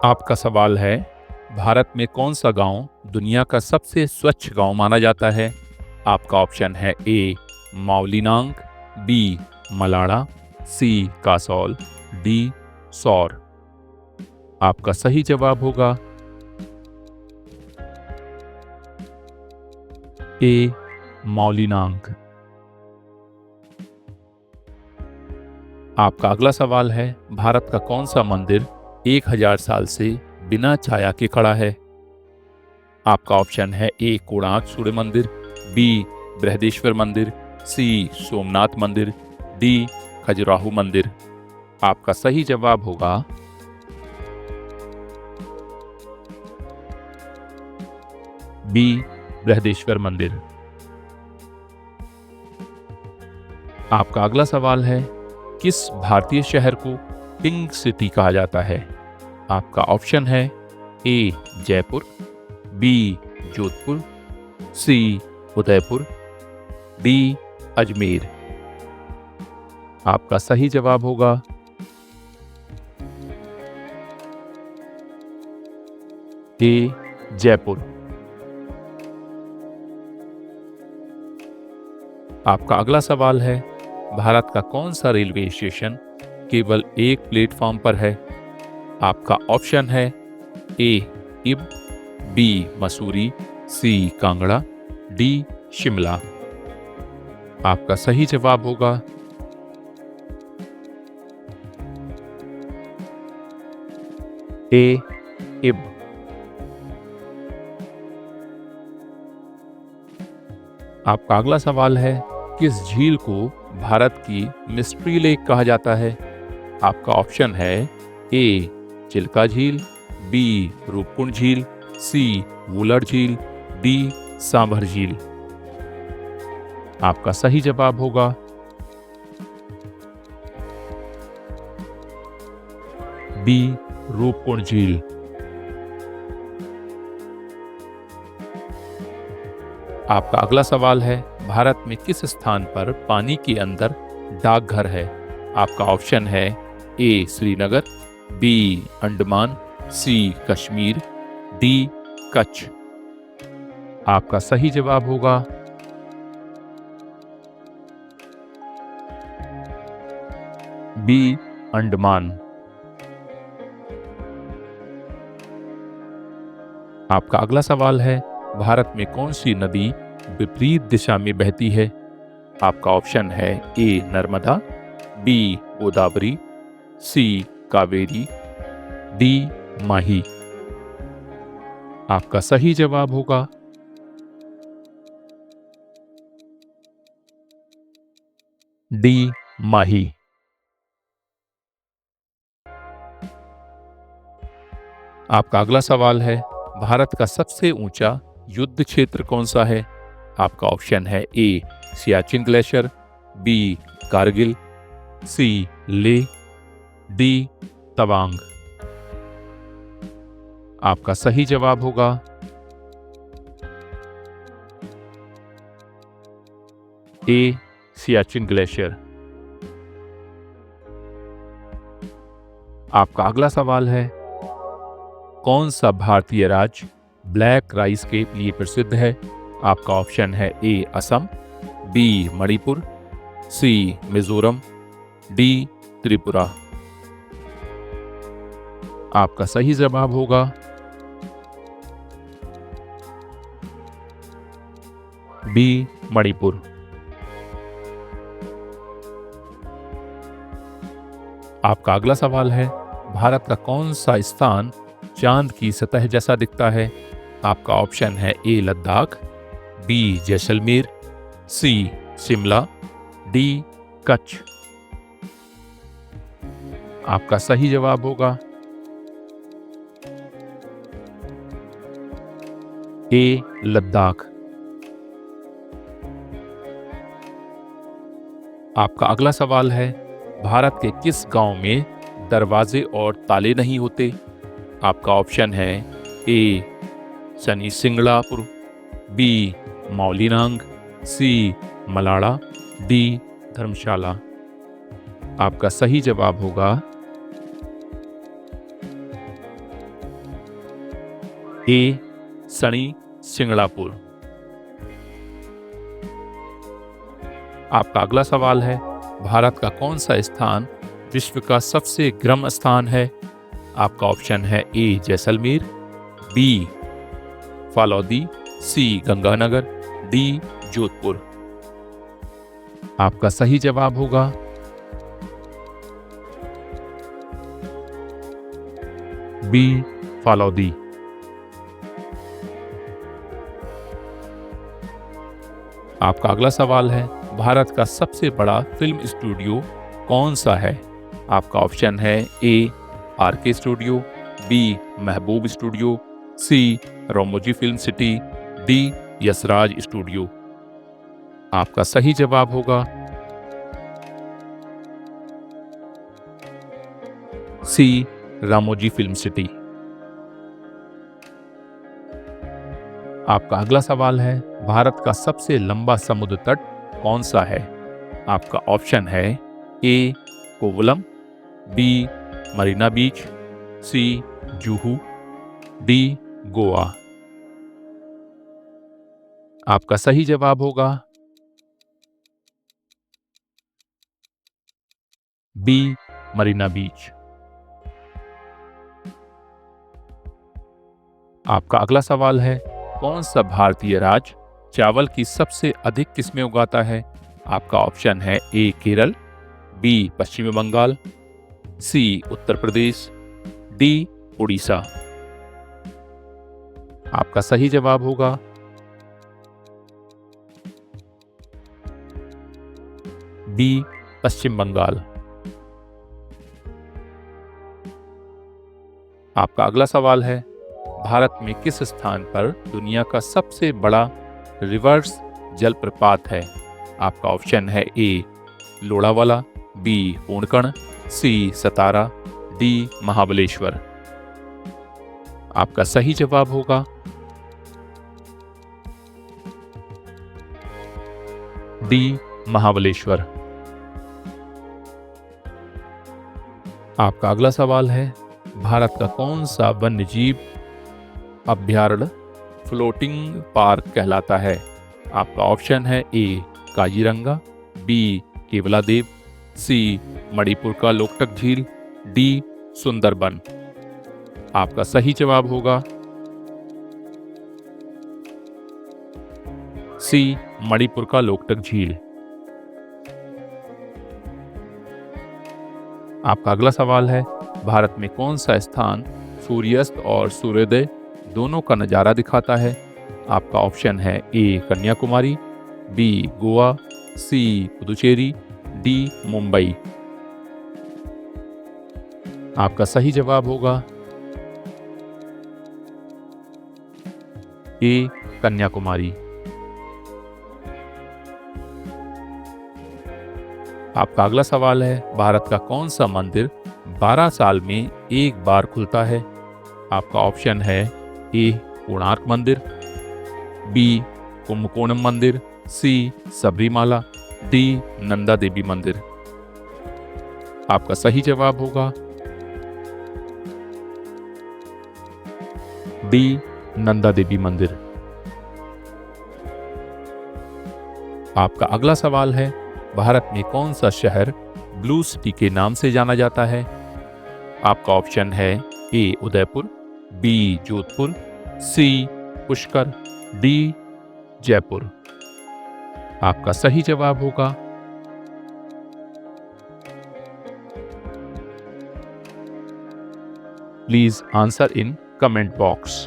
आपका सवाल है, भारत में कौन सा गांव दुनिया का सबसे स्वच्छ गांव माना जाता है? आपका ऑप्शन है ए मावलीनांग, बी मलाड़ा, सी कासौल, डी सौर। आपका सही जवाब होगा ए मावलीनांग। आपका अगला सवाल है, भारत का कौन सा मंदिर 1000 साल से बिना छाया के खड़ा है? आपका ऑप्शन है ए कोणार्क सूर्य मंदिर, बी बृहदेश्वर मंदिर, सी सोमनाथ मंदिर, डी खजुराहो मंदिर। आपका सही जवाब होगा बी बृहदेश्वर मंदिर। आपका अगला सवाल है, किस भारतीय शहर को पिंक सिटी कहा जाता है? आपका ऑप्शन है ए जयपुर, बी जोधपुर, सी उदयपुर, डी अजमेर। आपका सही जवाब होगा ए जयपुर। आपका अगला सवाल है, भारत का कौन सा रेलवे स्टेशन केवल एक प्लेटफॉर्म पर है? आपका ऑप्शन है ए इब, बी मसूरी, सी कांगड़ा, डी शिमला। आपका सही जवाब होगा ए इब। आपका अगला सवाल है, किस झील को भारत की मिस्ट्री लेक कहा जाता है? आपका ऑप्शन है ए चिल्का झील, बी रूपकुंड झील, सी वुलर झील, डी सांभर झील। आपका सही जवाब होगा बी रूपकुंड झील। आपका अगला सवाल है, भारत में किस स्थान पर पानी के अंदर डाकघर है? आपका ऑप्शन है ए श्रीनगर, बी अंडमान, सी कश्मीर, डी कच्छ। आपका सही जवाब होगा बी अंडमान। आपका अगला सवाल है, भारत में कौन सी नदी विपरीत दिशा में बहती है? आपका ऑप्शन है ए नर्मदा, बी गोदावरी, सी कावेरी, डी माही। आपका सही जवाब होगा डी माही। आपका अगला सवाल है, भारत का सबसे ऊंचा युद्ध क्षेत्र कौन सा है? आपका ऑप्शन है ए सियाचिन ग्लेशियर, बी कारगिल, सी ले, डी तवांग। आपका सही जवाब होगा ए सियाचिन ग्लेशियर। आपका अगला सवाल है, कौन सा भारतीय राज्य ब्लैक राइस के लिए प्रसिद्ध है? आपका ऑप्शन है ए असम, बी मणिपुर, सी मिजोरम, डी त्रिपुरा। आपका सही जवाब होगा बी मणिपुर। आपका अगला सवाल है, भारत का कौन सा स्थान चांद की सतह जैसा दिखता है? आपका ऑप्शन है ए लद्दाख, बी जैसलमेर, सी शिमला, डी कच्छ। आपका सही जवाब होगा ए लद्दाख। आपका अगला सवाल है, भारत के किस गांव में दरवाजे और ताले नहीं होते? आपका ऑप्शन है ए शनि सिंगड़ापुर, बी मावलीनांग, सी मलाड़ा, डी धर्मशाला। आपका सही जवाब होगा ए सणी सिंगड़ापुर। आपका अगला सवाल है, भारत का कौन सा स्थान विश्व का सबसे गर्म स्थान है? आपका ऑप्शन है ए जैसलमेर, बी फालौदी, सी गंगानगर, डी जोधपुर। आपका सही जवाब होगा बी फालौदी। आपका अगला सवाल है, भारत का सबसे बड़ा फिल्म स्टूडियो कौन सा है? आपका ऑप्शन है A RK studio, B Mehboob studio, C Ramoji film city, D Yash Raj studio. आपका सही जवाब होगा सी रामोजी फिल्म सिटी। आपका अगला सवाल है, भारत का सबसे लंबा समुद्र तट कौन सा है? आपका ऑप्शन है ए कोवलम, बी मरीना बीच, सी जुहू, डी गोवा। आपका सही जवाब होगा बी मरीना बीच। आपका अगला सवाल है, कौन सा भारतीय राज्य चावल की सबसे अधिक किस्में उगाता है? आपका ऑप्शन है ए केरल, बी पश्चिम बंगाल, सी उत्तर प्रदेश, डी उड़ीसा। आपका सही जवाब होगा बी पश्चिम बंगाल। आपका अगला सवाल है, भारत में किस स्थान पर दुनिया का सबसे बड़ा रिवर्स जलप्रपात है? आपका ऑप्शन है ए लोनावाला, बी पूर्णकण, सी सतारा, डी महाबलेश्वर। आपका सही जवाब होगा डी महाबलेश्वर। आपका अगला सवाल है, भारत का कौन सा वन्य जीव अभयारण्य फ्लोटिंग पार्क कहलाता है? आपका ऑप्शन है ए काजीरंगा, बी केवलादेव, सी मणिपुर का लोकटक झील, डी सुंदरबन। आपका सही जवाब होगा सी मणिपुर का लोकटक झील। आपका अगला सवाल है, भारत में कौन सा स्थान सूर्यास्त और सूर्योदय दोनों का नजारा दिखाता है? आपका ऑप्शन है ए कन्याकुमारी, बी गोवा, सी पुदुचेरी, डी मुंबई। आपका सही जवाब होगा ए कन्याकुमारी। आपका अगला सवाल है, भारत का कौन सा मंदिर 12 साल में एक बार खुलता है? आपका ऑप्शन है ए कोणार्क मंदिर, बी कुंभकोणम मंदिर, सी सबरीमाला, डी नंदा देवी मंदिर। आपका सही जवाब होगा डी नंदा देवी मंदिर। आपका अगला सवाल है, भारत में कौन सा शहर ब्लू सिटी के नाम से जाना जाता है? आपका ऑप्शन है ए उदयपुर, बी जोधपुर, सी पुष्कर, डी जयपुर। आपका सही जवाब होगा please answer in comment box.